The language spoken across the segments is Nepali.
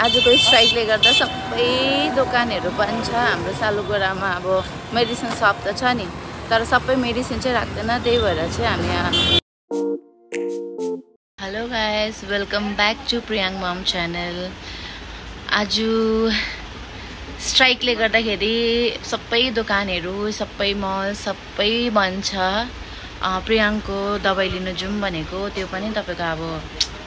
आजको स्ट्राइकले गर्दा सबै दोकानहरू बन्द छ। हाम्रो सालुगडामा अब मेडिसिन सप त छ नि, तर सबै मेडिसिन चाहिँ राख्दैन, त्यही भएर चाहिँ हामी यहाँ। Hello guys, welcome back to Priyang मम च्यानल। आज स्ट्राइकले गर्दाखेरि सबै दोकानहरू, सबै मल सबै बन्द छ। प्रियाङको दबाई लिन जाउँ भनेको, त्यो पनि तपाईको अब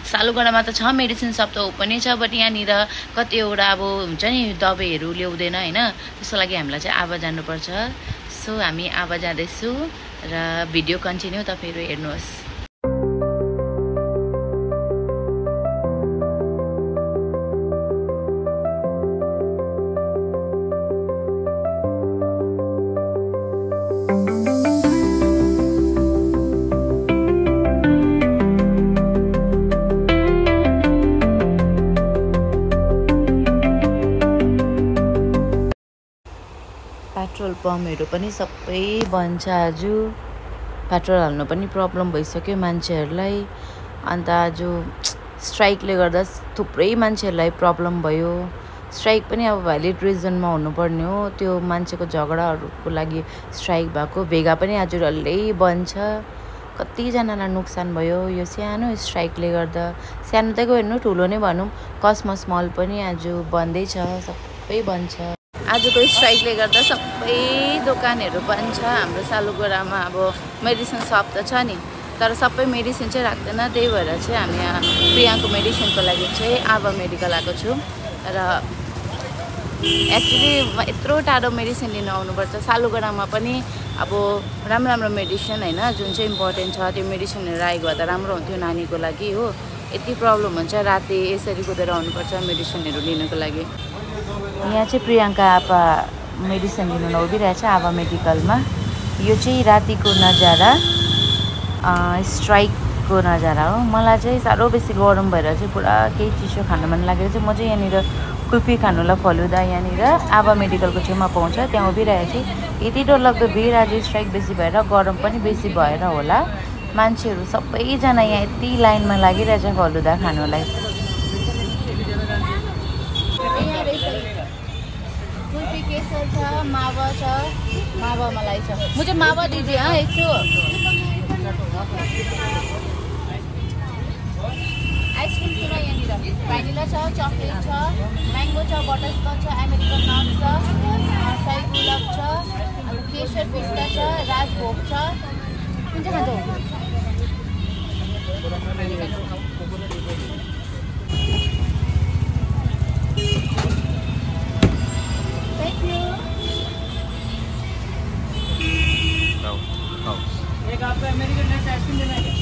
सालुगडामा त छ मेडिसिन सप त पनि छ, बट यहाँनिर कतिवटा अब हुन्छ नि दबाईहरू ल्याउँदैन हैन, त्यसको लागि हामीलाई चाहिँ आबा जानुपर्छ। सो हामी आबा जाँदैछु र भिडियो कन्टिन्यू तपाईहरु हेर्नुहोस्। पेट्रोल पम्पहरू पनि सबै बन्द छ। आज पेट्रोल हाल्नु पनि प्रब्लम भइसक्यो मान्छेहरूलाई। अन्त आज स्ट्राइकले गर्दा थुप्रै मान्छेहरूलाई प्रब्लम भयो। स्ट्राइक पनि अब भ्यालिड रिजनमा हुनुपर्ने हो, त्यो मान्छेको झगडाहरूको लागि स्ट्राइक भएको। भेगा पनि आज डल्लै बन्द छ। कतिजनालाई नोक्सान भयो यो सानो स्ट्राइकले गर्दा। सानो त हेर्नु, ठुलो नै भनौँ, कसमस मल पनि आज बन्दै छ, सबै बन्द छ। आजको स्ट्राइकले गर्दा सबै दोकानहरू बन्द छ। हाम्रो सालुगडामा अब मेडिसिन सप त छ नि, तर सबै मेडिसिन चाहिँ राख्दैन, त्यही भएर चाहिँ हामी यहाँ प्रियाङको मेडिसिनको लागि चाहिँ आबा मेडिकल आएको छु। र एक्चुअली यत्रो टाढो मेडिसिन लिन आउनुपर्छ। सालुगडामा पनि अब राम्रो राम्रो मेडिसिन हैन, जुन चाहिँ इम्पोर्टेन्ट छ त्यो मेडिसिनहरू आएको भए त राम्रो हुन्थ्यो नानीको लागि हो। यति प्रब्लम हुन्छ, राति यसरी कुदेर आउनुपर्छ मेडिसिनहरू लिनको लागि। यहाँ चाहिँ प्रियङ्का आपा मेडिसिन लिनु उभिरहेछ आबा मेडिकलमा। यो चाहिँ रातिको नजारा, स्ट्राइकको नजारा हो। मलाई चाहिँ साह्रो बेसी गरम भएर चाहिँ पुरा केही चिसो खानु मन लागेर चाहिँ म चाहिँ यहाँनिर कुल्फी खानुलाई फलुदा यहाँनिर आबा मेडिकलको छेउमा पाउँछ, त्यहाँ उभिरहेको छु। यति डरलाग्दो भिड, आज स्ट्राइक बेसी भएर गरम पनि बेसी भएर होला, मान्छेहरू सबैजना यहाँ यति लाइनमा लागिरहेछ फलुदा खानुलाई। कुल्फी केसर छ, मावा छ, मावा मलाई छ, मुझे मावा दीजिए। हाँ एक ठो आइसक्रिम छ यहाँनिर, भ्यानिला छ, चकलेट छ, म्याङ्गो छ, बटरस्कच छ, अमेरिकन नट छ, सही गुलाब छ, अन्त केसर पिस्ता छ, राजभोग छ। कुन चाहिँ खान्छौ? एक आपको अमेरिकन नट आइसक्रीम देना है क्या?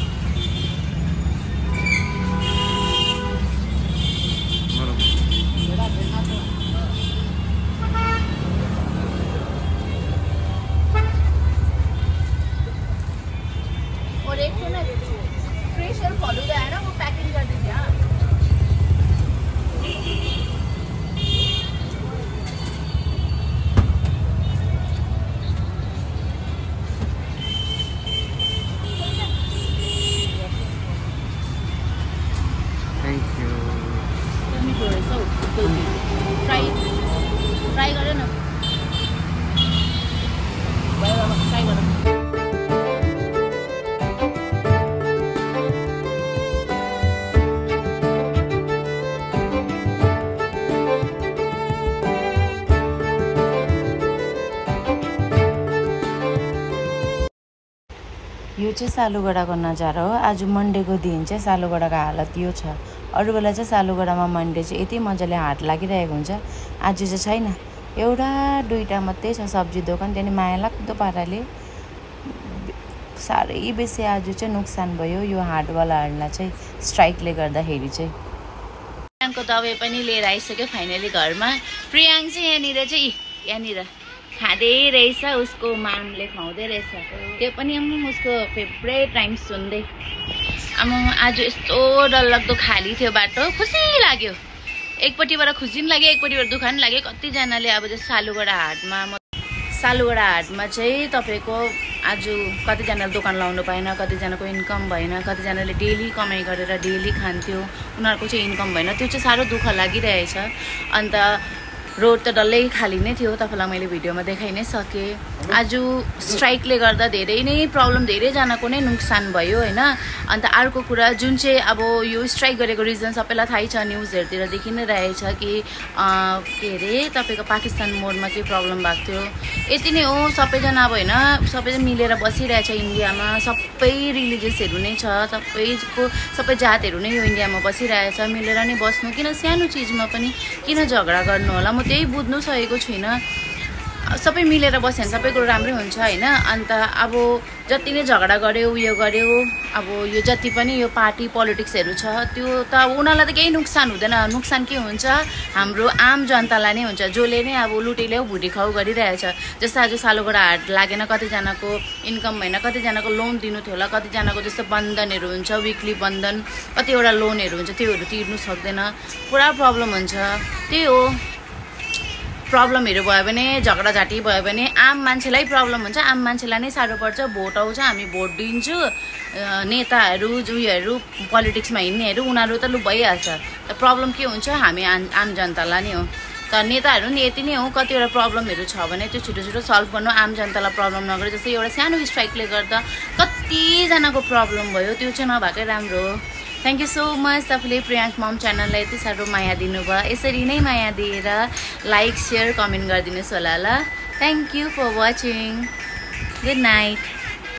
और एक तो ना फ्रेशर फलूदा है ना, वो पैकिंग कर दीजिए। हाँ ट्राई गरेन, ट्राई गर। यो चाहिँ सालुगडाको नजारा हो। आज मन्डेको दिन चाहिँ सालुगडाको हालत यो छ। अरू बेला चाहिँ सालुगडामा मन्डे चाहिँ यति मजाले हाट लागिरहेको हुन्छ, आज चाहिँ छैन। एउटा दुईटा मात्रै छ सब्जी दोकान, त्यहाँदेखि माया लाग्दो पाराले साह्रै बेसी आज चाहिँ नोक्सान भयो यो हाटवालाहरूलाई चाहिँ स्ट्राइकले गर्दाखेरि चाहिँ। प्रियाङको दबाई पनि लिएर आइसक्यो फाइनली घरमा। प्रियाङ चाहिँ यहाँनिर खाँदै रहेछ, उसको मामले खुवाउँदै रहेछ, त्यो पनि उसको फेभरेट टाइम सुन्दै। आज यस्तो डरलाग्दो खाली थियो बाटो, खुसी लाग्यो। एकपट्टिबाट खुसी पनि लाग्यो, एकपट्टिबाट दुःख पनि लाग्यो। कतिजनाले अब सालुगडा हाटमा चाहिँ तपाईँको आज कतिजनाले दोकान लाउनु पाएन, कतिजनाको इन्कम भएन, कतिजनाले डेली कमाइ गरेर डेली खान्थ्यो, उनीहरूको चाहिँ इन्कम भएन। त्यो चाहिँ साह्रो दुःख लागिरहेछ। अन्त रोड त डल्लै खाली नै थियो, तपाईँलाई मैले भिडियोमा देखाइ नै सकेँ। आज स्ट्राइकले गर्दा धेरै नै प्रब्लम, धेरैजनाको नै नोक्सान भयो होइन। अन्त अर्को कुरा जुन चाहिँ अब यो स्ट्राइक गरेको रिजन सबैलाई थाहै छ, न्युजहरूतिर देखि नै रहेछ कि के अरे तपाईँको पाकिस्तान मोडमा के प्रब्लम भएको थियो। यति नै हो, सबैजना अब होइन सबैजना मिलेर बसिरहेछ इन्डियामा, सबै रिलिजियसहरू नै छ, सबै जातहरू नै यो इन्डियामा बसिरहेछ। मिलेर नै बस्नु, किन सानो चिजमा पनि किन झगडा गर्नु होला, म त्यही बुझ्नु सकेको छुइनँ। सबै मिलेर बस्यो भने सबै कुरो राम्रै हुन्छ होइन। अन्त अब जति नै झगडा गऱ्यो उयो गऱ्यो, अब यो जति पनि यो पार्टी पोलिटिक्सहरू छ त्यो त उनीहरूलाई त केही नोक्सान हुँदैन। नोक्सान के हुन्छ, हाम्रो आम जनतालाई नै हुन्छ, जसले नै अब लुटेल्याउ भुटीखाउ गरिरहेछ। जस्तो आज सालुगढा हाट लागेन, कतिजनाको इन्कम भएन, कतिजनाको लोन दिनु थियो होला, कतिजनाको जस्तो बन्धनहरू हुन्छ, विकली बन्धन, कतिवटा लोनहरू हुन्छ, त्योहरू तिर्नु सक्दैन, पुरा प्रब्लम हुन्छ। त्यही हो, प्रब्लमहरू भयो भने, झगडाझाटी भयो भने आम मान्छेलाई प्रब्लम हुन्छ, आम मान्छेलाई नै साह्रो पर्छ। भोट आउँछ, हामी भोट दिन्छु, नेताहरू उयोहरू पोलिटिक्समा हिँड्नेहरू उनीहरू त लु भइहाल्छ। त प्रब्लम के हुन्छ, हामी आम जनतालाई नै हो। त नेताहरू नि यति नै हो, कतिवटा प्रब्लमहरू छ भने त्यो छिटो छिटो सल्भ गर्नु, आम जनतालाई प्रब्लम नगरे। जस्तै एउटा सानो स्ट्राइकले गर्दा कतिजनाको प्रब्लम भयो, त्यो चाहिँ नभएकै राम्रो हो। थ्याङ्क यू सो मच तपाईँले प्रियाङ्क मम च्यानललाई यति साह्रो माया दिनुभयो। यसरी नै माया दिएर लाइक, सेयर, कमेन्ट गरिदिनुहोस् होला ल। Thank you for watching. Good night.